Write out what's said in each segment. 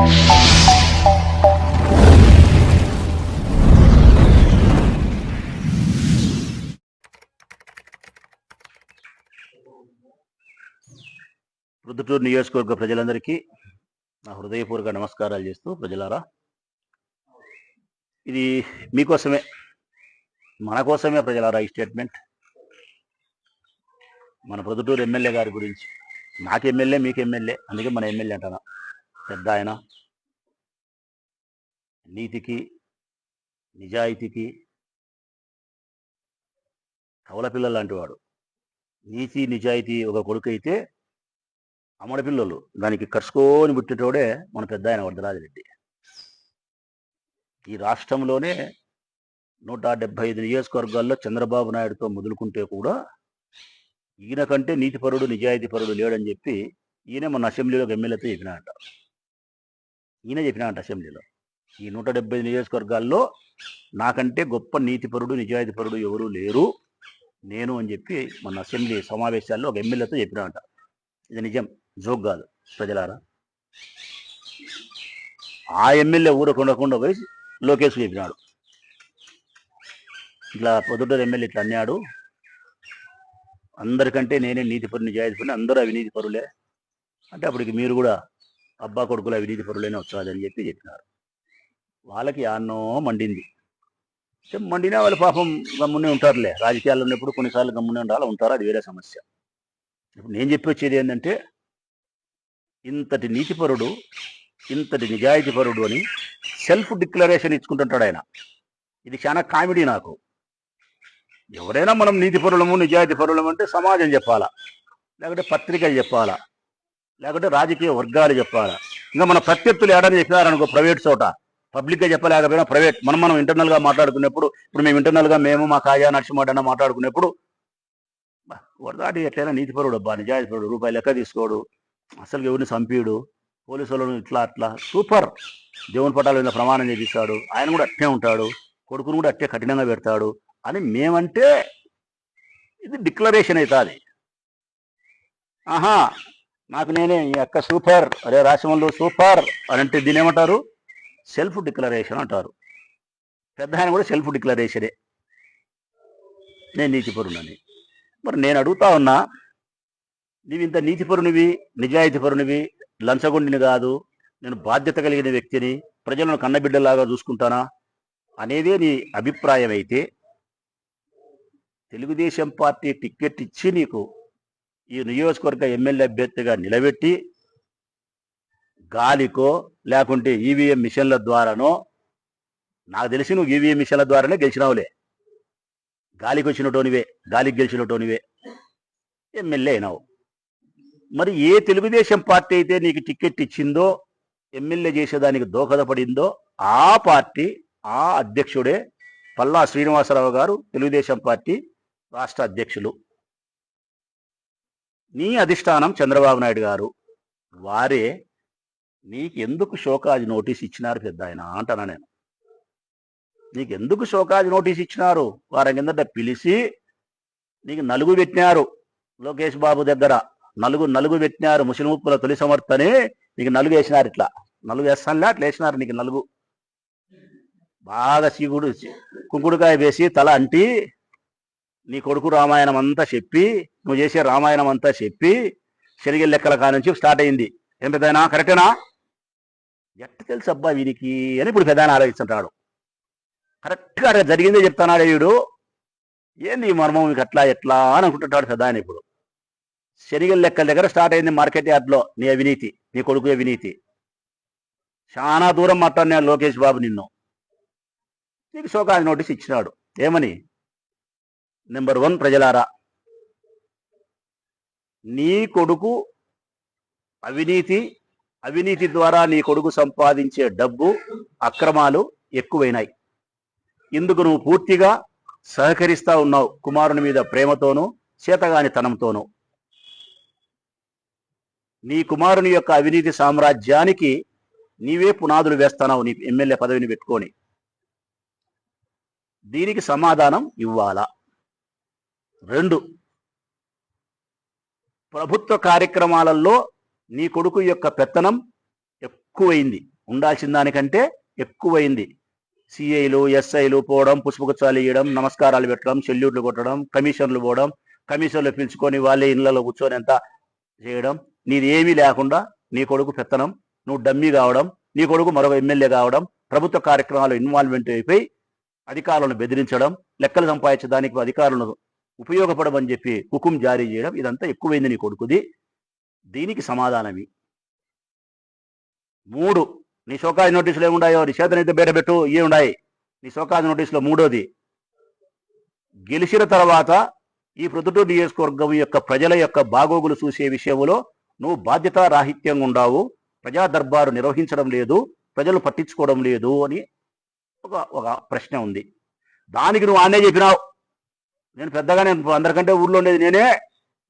ప్రొద్దుటూరు నియోజకవర్గ ప్రజలందరికీ నా హృదయపూర్వక నమస్కారాలు చేస్తూ, ప్రజలారా, ఇది మీకోసమే, మన కోసమే ప్రజలారా. ఈ స్టేట్మెంట్ మన ప్రొద్దుటూరు ఎమ్మెల్యే గారి గురించి. నాకు ఎమ్మెల్యే, మీకు ఎమ్మెల్యే, అందుకే మన ఎమ్మెల్యే అంటానా. పెద్ద ఆయన, నీతికి నిజాయితీకి కవల పిల్లలు లాంటి వాడు. నీతి నిజాయితీ ఒక కొడుకు అయితే అమ్మడి పిల్లలు దానికి కరుచుకొని పుట్టేటోడే మన పెద్ద ఆయన వరదరాజిరెడ్డి. ఈ రాష్ట్రంలోనే 175 నియోజకవర్గాల్లో చంద్రబాబు నాయుడుతో మొదలుకుంటే కూడా ఈయన కంటే నీతిపరుడు నిజాయితీపరుడు లేడని చెప్పి ఈయన మన అసెంబ్లీలో ఎమ్మెల్యేతో చెప్పినాడంట. ఈయన చెప్పినాడంట అసెంబ్లీలో, ఈ 175 నియోజకవర్గాల్లో నాకంటే గొప్ప నీతిపరుడు నిజాయితీపరుడు ఎవరూ లేరు నేను అని చెప్పి మన అసెంబ్లీ సమావేశాల్లో ఒక ఎమ్మెల్యేతో చెప్పినాడంట. ఇది నిజం, జోక్ కాదు ప్రజలారా. ఆ ఎమ్మెల్యే ఊరకుండకుండా పోయి లోకేష్ చెప్పినాడు, ఇట్లా పొద్దుటూరు ఎమ్మెల్యే ఇట్లా అన్నాడు, అందరికంటే నేనే నీతిపరుడు నిజాయితీపరుడు, అందరూ అవినీతి పరులే అంటే అప్పటికి మీరు కూడా అబ్బా కొడుకులు అవినీతి పరులేనే వచ్చాదని చెప్పి చెప్పినారు. వాళ్ళకి యాన్నో మండింది. మండినా వాళ్ళు పాపం గమ్మునే ఉంటారులే, రాజకీయాల్లో ఉన్నప్పుడు కొన్నిసార్లు గమ్మునే ఉండాలి, ఉంటారు, అది వేరే సమస్య. ఇప్పుడు నేను చెప్పి వచ్చేది ఏంటంటే, ఇంతటి నీతిపరుడు ఇంతటి నిజాయితీపరుడు అని సెల్ఫ్ డిక్లరేషన్ ఇచ్చుకుంటుంటాడు ఆయన. ఇది చాలా కామెడీ నాకు. ఎవరైనా మనం నీతిపరులము నిజాయితీపరులము అంటే సమాజం చెప్పాలా, లేకుంటే పత్రికలు చెప్పాలా, లేకుంటే రాజకీయ వర్గాలు చెప్పాలా. ఇంకా మన ప్రత్యర్థులు ఏడాది చెప్పినారనుకో ప్రైవేట్ చోట, పబ్లిక్గా చెప్పలేకపోయినా ప్రైవేట్ మనం ఇంటర్నల్గా మాట్లాడుకునేప్పుడు, ఇప్పుడు మేము ఇంటర్నల్గా మేము మా కాజా నరసింహ మాట్లాడుకునేప్పుడు, వరదాటి ఎట్లయినా నీతిపరుడు అబ్బా, నిజాయితీపరుడు, రూపాయి లెక్క తీసుకోడు, అసలు ఎవరిని చంపీడు, పోలీసు వాళ్ళను ఇట్లా అట్లా సూపర్, దేవుని పటాల మీద ప్రమాణం చేపిస్తాడు, ఆయన కూడా అట్టే ఉంటాడు, కొడుకును కూడా అట్టే కఠినంగా పెడతాడు అని మేమంటే ఇది డిక్లరేషన్ అవుతుంది. ఆహా నాకు నేనే ఈ అక్క సూపర్, అరే రాశిమల్లు సూపర్ అని అంటే దీని ఏమంటారు? సెల్ఫ్ డిక్లరేషన్ అంటారు. పెద్ద ఆయన కూడా సెల్ఫ్ డిక్లరేషనే, నేను నీతిపరునని. మరి నేను అడుగుతా ఉన్నా, నీవు ఇంత నీతిపరునివి నిజాయితీపరునివి, లంచగొండిని కాదు, నేను బాధ్యత కలిగిన వ్యక్తిని, ప్రజలను కన్నబిడ్డలాగా చూసుకుంటానా అనేదే నీ అభిప్రాయం అయితే, తెలుగుదేశం పార్టీ టికెట్ ఇచ్చి నీకు ఈ నియోజకవర్గ ఎమ్మెల్యే అభ్యర్థిగా నిలబెట్టి గాలికో లేకుంటే ఈవీఎం మిషన్ల ద్వారానో, నాకు తెలిసి నువ్వు ఈవీఎం మిషన్ల ద్వారానే గెలిచినావులే, గాలికి వచ్చినటోనివే, గాలికి గెలిచినటోనివే, ఎమ్మెల్యే అయినావు. మరి ఏ తెలుగుదేశం పార్టీ అయితే నీకు టికెట్ ఇచ్చిందో, ఎమ్మెల్యే చేసేదానికి దోహదపడిందో, ఆ పార్టీ ఆ అధ్యక్షుడే పల్లా శ్రీనివాసరావు గారు, తెలుగుదేశం పార్టీ రాష్ట్ర అధ్యక్షులు. నీ అధిష్టానం చంద్రబాబు నాయుడు గారు, వారే నీకెందుకు షోకాజ్ నోటీస్ ఇచ్చినారు పెద్ద ఆయన అంటున్నా నేను. నీకెందుకు షోకాజ్ నోటీస్ ఇచ్చినారు? వారి కిందట పిలిచి నీకు నలుగు పెట్టినారు, లోకేష్ బాబు దగ్గర నలుగు పెట్టినారు. ముస్లింల తొలి సమర్థనే నీకు నలుగు వేసినారు, ఇట్లా నలుగు వేస్తానులే అట్లా వేసినారు నీకు నలుగు. బాగా కుంకుడుకాయ వేసి తల అంటి నీ కొడుకు రామాయణం అంతా చెప్పి, నువ్వు చేసే రామాయణం అంతా చెప్పి, శనిగల లెక్కల కానుంచి స్టార్ట్ అయింది. ఏం పెద్దయినా కరెక్టేనా? ఎట్ట తెలుసు అబ్బా వీరికి అని ఇప్పుడు పెద్దాయన ఆలోచిస్తుంటాడు. కరెక్ట్గా జరిగిందే చెప్తున్నాడు వీడు, ఏంది ఈ మర్మం మీకు అట్లా ఎట్లా అని అనుకుంటుంటాడు పెద్దాయన. ఇప్పుడు శనిగల లెక్కల దగ్గర స్టార్ట్ అయింది మార్కెట్ యార్డ్లో నీ అవినీతి, నీ కొడుకు అవినీతి. చాలా దూరం మాట్లాడినాడు లోకేష్ బాబు నిన్ను. నీకు షోకాజ్ నోటీస్ ఇచ్చినాడు. ఏమని? నెంబర్ 1 ప్రజలారా, నీ కొడుకు అవినీతి ద్వారా నీ కొడుకు సంపాదించే డబ్బు అక్రమాలు ఎక్కువైనాయి. ఇందుకు నువ్వు పూర్తిగా సహకరిస్తా ఉన్నావు, కుమారుని మీద ప్రేమతోనూ చేతగానితనంతోనూ. నీ కుమారుని యొక్క అవినీతి సామ్రాజ్యానికి నీవే పునాదులు వేస్తున్నావు నీ ఎమ్మెల్యే పదవిని పెట్టుకొని. దీనికి సమాధానం ఇవ్వాలా? 2, ప్రభుత్వ కార్యక్రమాలలో నీ కొడుకు యొక్క పెత్తనం ఎక్కువైంది. ఉండాల్సిన దానికంటే ఎక్కువైంది. సిఐలు ఎస్ఐలు పోవడం, పుష్పగుచ్చాలు ఇవ్వడం, నమస్కారాలు పెట్టడం, సెల్యూట్లు కొట్టడం, కమిషన్లు పోవడం, కమిషన్లు పిలుచుకొని వాళ్ళే ఇళ్లలో కూర్చొని ఎంత చేయడం, నీది ఏమీ లేకుండా నీ కొడుకు పెత్తనం, నువ్వు డమ్మీ కావడం, నీ కొడుకు మరొక ఎమ్మెల్యే కావడం, ప్రభుత్వ కార్యక్రమాలు ఇన్వాల్వ్మెంట్ అయిపోయి అధికారులను బెదిరించడం, లెక్కలు సంపాదించడానికి అధికారులను ఉపయోగపడమని చెప్పి హుకుం జారీ చేయడం, ఇదంతా ఎక్కువైంది నీ కొడుకుది. దీనికి సమాధానమి. 3 నీ షోకాజ్ నోటీసులు ఏముండాయో నీ చేతనైతే బయట పెట్టు, ఏ ఉన్నాయి నీ షోకాజ్ నోటీసులో. 3వది, గెలిచిన తర్వాత ఈ ప్రొద్దుటూరు నియోజకవర్గం యొక్క ప్రజల యొక్క బాగోగులు చూసే విషయంలో నువ్వు బాధ్యతారాహిత్యంగా ఉండావు, ప్రజా దర్బారు నిర్వహించడం లేదు, ప్రజలు పట్టించుకోవడం లేదు అని ఒక ప్రశ్న ఉంది. దానికి నువ్వు ఆనే చెప్పినావు, నేను పెద్దగా అందరికంటే ఊళ్ళో ఉండేది నేనే,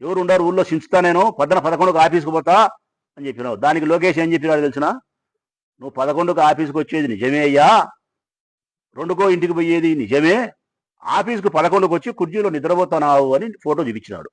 ఎవరు ఉండారు ఊళ్ళో సించుతా, నేను 11కు ఆఫీస్కి పోతా అని చెప్పినావు. దానికి లోకేష్ ఏం చెప్పినాడు తెలిసిన, నువ్వు 11కు ఆఫీస్కి వచ్చేది నిజమే అయ్యా, 2కో ఇంటికి పోయేది నిజమే, ఆఫీస్కు 11కు వచ్చి కుర్చీలో నిద్రపోతున్నావు అని ఫోటో చూపించినాడు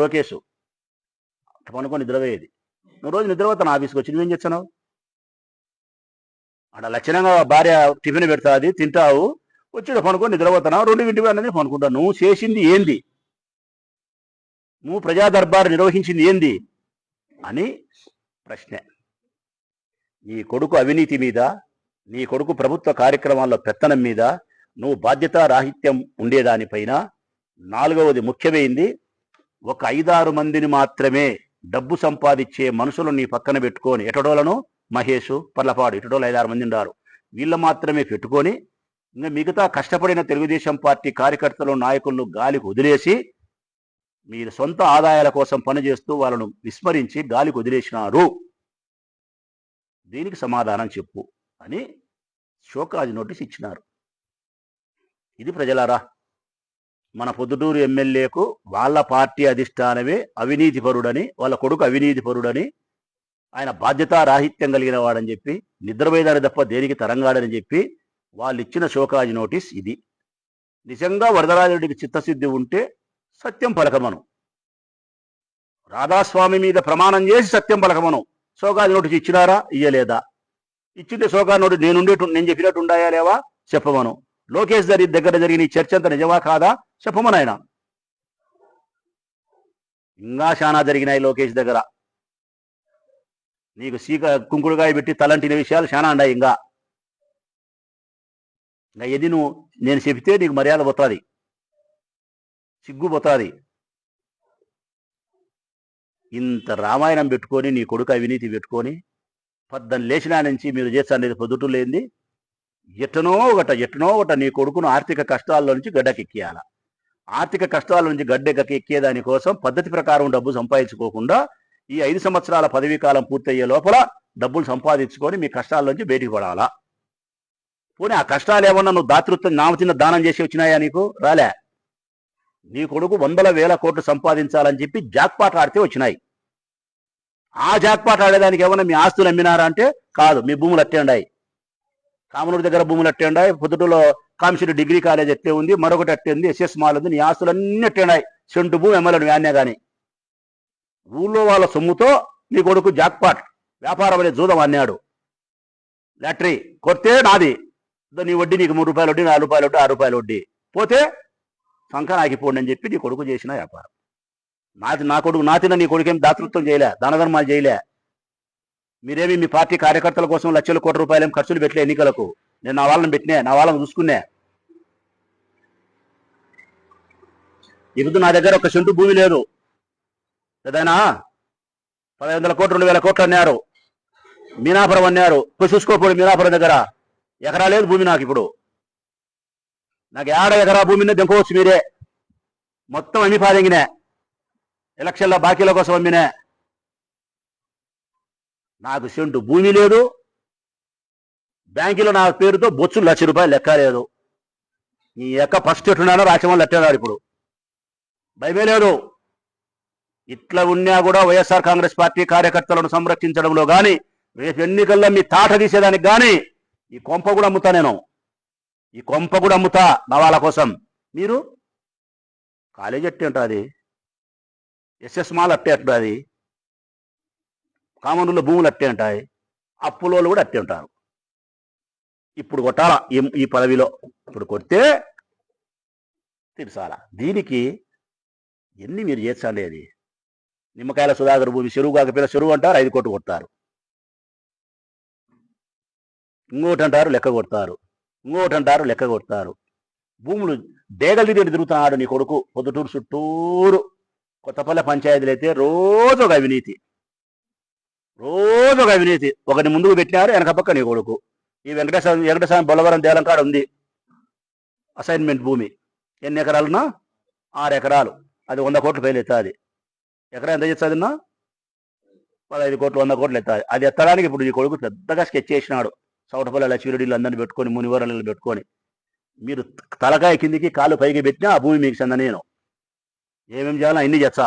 లోకేష్. పనుకొని నిద్రపోయేది, నువ్వు రోజు నిద్రపోతాను ఆఫీస్కి వచ్చి నువ్వేం చేస్తున్నావు? అక్కడ లక్షణంగా భార్య టిఫిన్ పెడతాది, తింటావు, వచ్చి పనుకొని నిద్రపోతున్నావు, 2 గంటలు అన్నది పనుకుంటావు. నువ్వు చేసింది ఏంది? నువ్వు ప్రజా దర్బారు నిర్వహించింది ఏంది అని ప్రశ్న. నీ కొడుకు అవినీతి మీద, నీ కొడుకు ప్రభుత్వ కార్యక్రమాల్లో పెత్తనం మీద నువ్వు బాధ్యతారాహిత్యం ఉండేదానిపైన. 4వది ముఖ్యమైంది, ఒక 5-6 మందిని మాత్రమే డబ్బు సంపాదించే మనుషులు నీ పక్కన పెట్టుకొని, ఎటడోలను మహేష్ పర్లపాడు ఇటడోలు 5-6 మంది ఉన్నారు, వీళ్ళు మాత్రమే పెట్టుకొని ఇంకా మిగతా కష్టపడిన తెలుగుదేశం పార్టీ కార్యకర్తలు నాయకులను గాలికి వదిలేసి మీరు సొంత ఆదాయాల కోసం పనిచేస్తూ వాళ్ళను విస్మరించి గాలికి వదిలేసినారు. దీనికి సమాధానం చెప్పు అని షోకాజ్ నోటీస్ ఇచ్చినారు. ఇది ప్రజలారా, మన పొద్దుటూరు ఎమ్మెల్యేకు వాళ్ళ పార్టీ అధిష్టానమే అవినీతిపరుడని, వాళ్ళ కొడుకు అవినీతిపరుడని, ఆయన బాధ్యతారాహిత్యం కలిగిన వాడని చెప్పి, నిద్రపోయేదాన్ని తప్ప దేనికి తరంగాడని చెప్పి వాళ్ళు ఇచ్చిన షోకాజ్ నోటీస్ ఇది. నిజంగా వరదరాజరెడ్డికి చిత్తశుద్ధి ఉంటే సత్యం పలకమను, రాధాస్వామి మీద ప్రమాణం చేసి సత్యం పలకమను. షోకాజ్ నోటీస్ ఇచ్చినారా, ఇయ్యలేదా? ఇచ్చింటే షోకాజ్ నోటీస్ నేను చెప్పినట్టు ఉండాయా లేవా చెప్పమను. లోకేష్ దగ్గర జరిగిన ఈ చర్చ అంతా నిజమా కాదా చెప్పమను. ఆయన ఇంకా చాలా జరిగినాయి లోకేష్ దగ్గర, నీకు కుంకుడుకాయ పెట్టి తలంటిన విషయాలు చాలా ఉన్నాయి. ఇంకా ఎది నువ్వు నేను చెబితే నీకు మర్యాద పోతుంది, సిగ్గు పోతుంది. ఇంత రామాయణం పెట్టుకొని నీ కొడుకు అవినీతి పెట్టుకొని 10 లేచినా నుంచి మీరు చేస్తానేది పొద్దుటూ లేనిది. ఎట్టనో ఒకట నీ కొడుకును ఆర్థిక కష్టాల్లో నుంచి గడ్డకెక్కియాల. ఆర్థిక కష్టాల నుంచి గడ్డెక్కేదాని కోసం పద్ధతి ప్రకారం డబ్బు సంపాదించుకోకుండా ఈ 5 సంవత్సరాల పదవీ కాలం పూర్తయ్యే లోపల డబ్బులు సంపాదించుకొని మీ కష్టాల నుంచి బయటికి పడాలా. పోనీ ఆ కష్టాలు ఏమన్నా నువ్వు దాతృత్వం నామచిన్న దానం చేసి వచ్చినాయా? నీకు రాలే. నీ కొడుకు 100,000 కోట్లు సంపాదించాలని చెప్పి జాక్పాట్ ఆడితే వచ్చినాయి. ఆ జాక్పాట్ ఆడేదానికి ఏమన్నా మీ ఆస్తులు అమ్మినారా అంటే కాదు, మీ భూములు అట్టే ఉన్నాయి. కామనూరు దగ్గర భూములు అట్టే ఉన్నాయి, పొద్దుటూరులో కామిషిరెడ్డి డిగ్రీ కాలేజ్ అట్టే ఉంది, మరొకటి అట్టే ఉంది, ఎస్ఎస్ మాల్ ఉంది. నీ ఆస్తులన్నీ అట్టే ఉన్నాయి. సెంటు భూమి ఎమ్మెల్యేను వ్యాన్నే కానీ ఊళ్ళో వాళ్ళ సొమ్ముతో నీ కొడుకు జాక్పాట్ వ్యాపారం అనే జూదం అన్నాడు. లాటరీ కొడితే నాది, నీ వడ్డీ నీకు 3 రూపాయల వడ్డీ, 4 రూపాయల వడ్డీ, 6 రూపాయల వడ్డీ, పోతే సంఖ నాకిపోండి అని చెప్పి నీ కొడుకు చేసిన వ్యాపారం. నా కొడుకు తిన్న నీ కొడుకు ఏం దాతృత్వం చేయలే, దానధర్మాలు చేయలే. మీరేమి మీ పార్టీ కార్యకర్తల కోసం లక్షల కోట్ల రూపాయలు ఏం ఖర్చులు పెట్టలే ఎన్నికలకు. నేను నా వాళ్ళని పెట్టినా, నా వాళ్ళని చూసుకున్నా. ఇప్పుడు నా దగ్గర 1 సెంటు భూమి లేదు. ఏదైనా 1,500 కోట్లు 2,000 కోట్లు అన్నారు, మీనాపురం అన్నారు. చూసుకోపోయి మీనాపురం దగ్గర ఎకరా లేదు భూమి నాకు. ఇప్పుడు నాకు 50 ఎకరా భూమిని దింపవచ్చు మీరే. మొత్తం అమ్మి పాదెంగినే, ఎలక్షన్ల బాకీల కోసం అమ్మినే. నాకు సెంటు భూమి లేదు, బ్యాంకులో నా పేరుతో బొచ్చులు 1,00,000 రూపాయలు లెక్క లేదు. ఈ ఫస్ట్ ఎట్టున్నానో రాచమని లెట్టేవాడు. ఇప్పుడు భయమే లేదు. ఇట్లా ఉన్నా కూడా వైఎస్ఆర్ కాంగ్రెస్ పార్టీ కార్యకర్తలను సంరక్షించడంలో కానీ, రేపు ఎన్నికల్లో మీ తాట తీసేదానికి కానీ ఈ కొంప కూడా అమ్ముతా. నేను ఈ కొంప కూడా అమ్ముతా నా వాళ్ళ కోసం. మీరు కాలేజ్ అట్టే ఉంటుంది, ఎస్ఎస్ మాల్ అట్టే ఉంటుంది, కామన్లో భూములు అట్టే ఉంటాయి, అప్పులోళ్ళు కూడా అట్టే ఉంటారు. ఇప్పుడు కొట్టాలా ఈ పదవిలో, ఇప్పుడు కొడితే తీర్చాలా. దీనికి ఎన్ని మీరు చేర్చండి. అది నిమ్మకాయల సుధాకర్ భూమి చెరువు కాకపోయినా చెరువు అంటారు, 5 కోట్లు కొడతారు. ఇంకోటి అంటారు లెక్క కొడతారు, ఇంకోటి అంటారు లెక్క కొడతారు. భూములు డేగలు తిరుగుతున్నాడు నీ కొడుకు. పొద్దుటూరు చుట్టూరు కొత్తపల్లె పంచాయతీలు అయితే రోజు ఒక అవినీతి, రోజు ఒక అవినీతి. ఒకటి ముందుకు పెట్టినారు, వెనక పక్క నీ కొడుకు. ఈ వెంకటస్వామి బొల్లవరం దేలం కాడ ఉంది అసైన్మెంట్ భూమి. ఎన్ని ఎకరాలున్నా? 6 ఎకరాలు. అది 100 కోట్లు పైలు ఎత్తాది. ఎకరా ఎంత చేస్తుందన్నా? 15 కోట్లు, 100 కోట్లు ఎత్తాది. అది ఎత్తడానికి ఇప్పుడు ఈ కొడుకు పెద్దగా స్కెచ్ చేసినాడు. చౌటపల్లి లక్ష్మీరెడ్డిలు అందరిని పెట్టుకొని, మునివరాలను పెట్టుకొని. మీరు తలకాయ కిందికి కాలు పైకి పెట్టినా ఆ భూమి మీకు చెంద. నేను ఏమేమి చేయాలో అన్ని చేస్తా.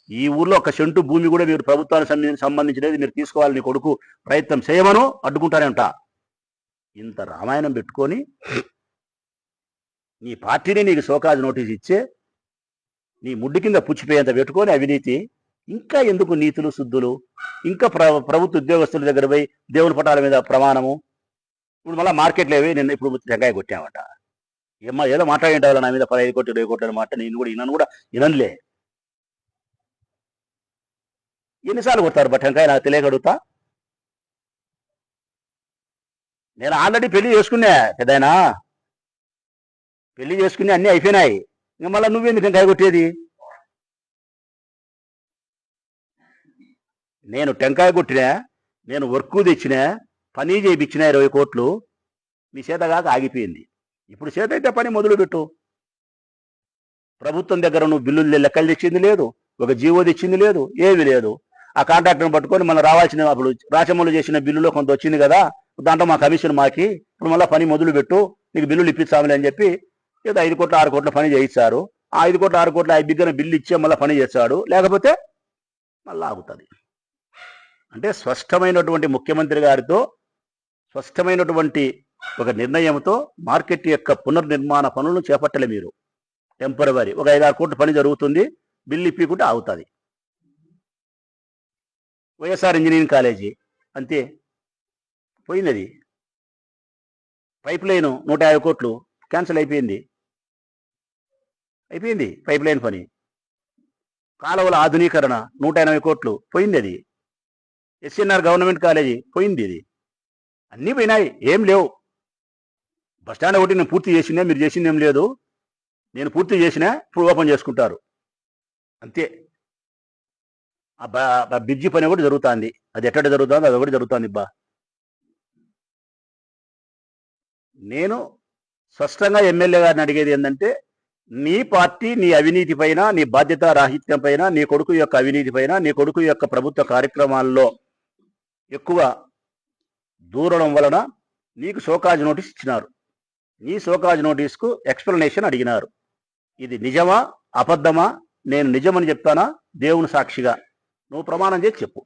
ఈ ఊర్లో ఒక సెంటు భూమి కూడా మీరు ప్రభుత్వానికి సంబంధించినది మీరు తీసుకోవాలని కొడుకు ప్రయత్నం చేయమను, అడ్డుకుంటానంట. ఇంత రామాయణం పెట్టుకొని నీ పార్టీని నీకు షోకాజ్ నోటీస్ ఇచ్చే నీ ముడ్డి కింద పుచ్చిపోయేంత పెట్టుకొని అవినీతి. ఇంకా ఎందుకు నీతులు శుద్ధులు? ఇంకా ప్రభుత్వ ఉద్యోగస్తుల దగ్గర పోయి దేవుని పటాల మీద ప్రమాణము. ఇప్పుడు మళ్ళీ మార్కెట్లో ఏవి నేను ఇప్పుడు టెంకాయ కొట్టామట. ఏదో మాట్లాడేంటావు నా మీద 15 కోట్లు 20 కోట్ల మాట. నేను కూడా వినలే. ఎన్నిసార్లు కొడతారు టెంకాయ? నాకు తెలియక అడుగుతా. నేను ఆల్రెడీ పెళ్లి చేసుకున్నా పెద్దయినా, పెళ్లి చేసుకుని అన్నీ అయిపోయినాయి. ఇంకా మళ్ళీ నువ్వేందుకు టెంకాయ కొట్టేది? నేను టెంకాయ కొట్టినా, నేను వర్క్ తెచ్చినా, పని చేయించిన 20 కోట్లు మీ చేత కాక ఆగిపోయింది. ఇప్పుడు చేత అయితే పని మొదలు పెట్టు. ప్రభుత్వం దగ్గర నువ్వు బిల్లులు లెక్కలు తెచ్చింది లేదు, ఒక జీవో తెచ్చింది లేదు, ఏమీ లేదు. ఆ కాంట్రాక్టర్ని పట్టుకొని మనం రావాల్సిన, అప్పుడు రాచమల్లు చేసిన బిల్లులో కొంత వచ్చింది కదా, దాంట్లో మా కమిషన్ మాకి, ఇప్పుడు మళ్ళీ పని మొదలు పెట్టు, నీకు బిల్లులు ఇప్పించామని అని చెప్పి ఏదో 5 కోట్ల 6 కోట్ల పని చేయిస్తారు. ఆ 5 కోట్ల 6 కోట్ల బిగ్గర బిల్లు ఇచ్చే మళ్ళీ పని చేస్తాడు, లేకపోతే మళ్ళీ ఆగుతుంది. అంటే స్పష్టమైనటువంటి ముఖ్యమంత్రి గారితో స్పష్టమైనటువంటి ఒక నిర్ణయంతో మార్కెట్ యొక్క పునర్నిర్మాణ పనులను చేపట్టలే మీరు. టెంపరవరీ ఒక 5-6 కోట్ల పని జరుగుతుంది, బిల్లు ఇప్పికుంటే ఆగుతుంది. వైఎస్ఆర్ ఇంజనీరింగ్ కాలేజీ అంతే పోయినది. పైప్ లైన్ 150 కోట్లు క్యాన్సిల్ అయిపోయింది పైప్ లైన్ పని. కాలువల ఆధునీకరణ 180 కోట్లు పోయింది. అది ఎస్ఎన్ఆర్ గవర్నమెంట్ కాలేజీ పోయింది. ఇది అన్నీ పోయినాయి, ఏం లేవు. బస్టాండ్ ఒకటి నేను పూర్తి చేసినా, మీరు చేసింది ఏం లేదు. నేను పూర్తి చేసినా ఇప్పుడు ఓపెన్ చేసుకుంటారు అంతే. ఆ బ్రిడ్జి పని ఒకటి జరుగుతుంది, అది ఎక్కడ జరుగుతుందో అది ఒకటి జరుగుతుంది. నేను స్పష్టంగా ఎమ్మెల్యే గారిని అడిగేది ఏంటంటే, నీ పార్టీ నీ అవినీతి పైన, నీ బాధ్యత రాహిత్యం పైన, నీ కొడుకు యొక్క అవినీతి పైన, నీ కొడుకు యొక్క ప్రభుత్వ కార్యక్రమాల్లో ఎక్కువ దూరడం వలన నీకు షోకాజ్ నోటీస్ ఇచ్చినారు. నీ షోకాజ్ నోటీస్కు ఎక్స్ప్లెనేషన్ అడిగినారు. ఇది నిజమా అబద్ధమా? నేను నిజమని చెప్తానా దేవుని సాక్షిగా? నువ్వు ప్రమాణం చేసి చెప్పు.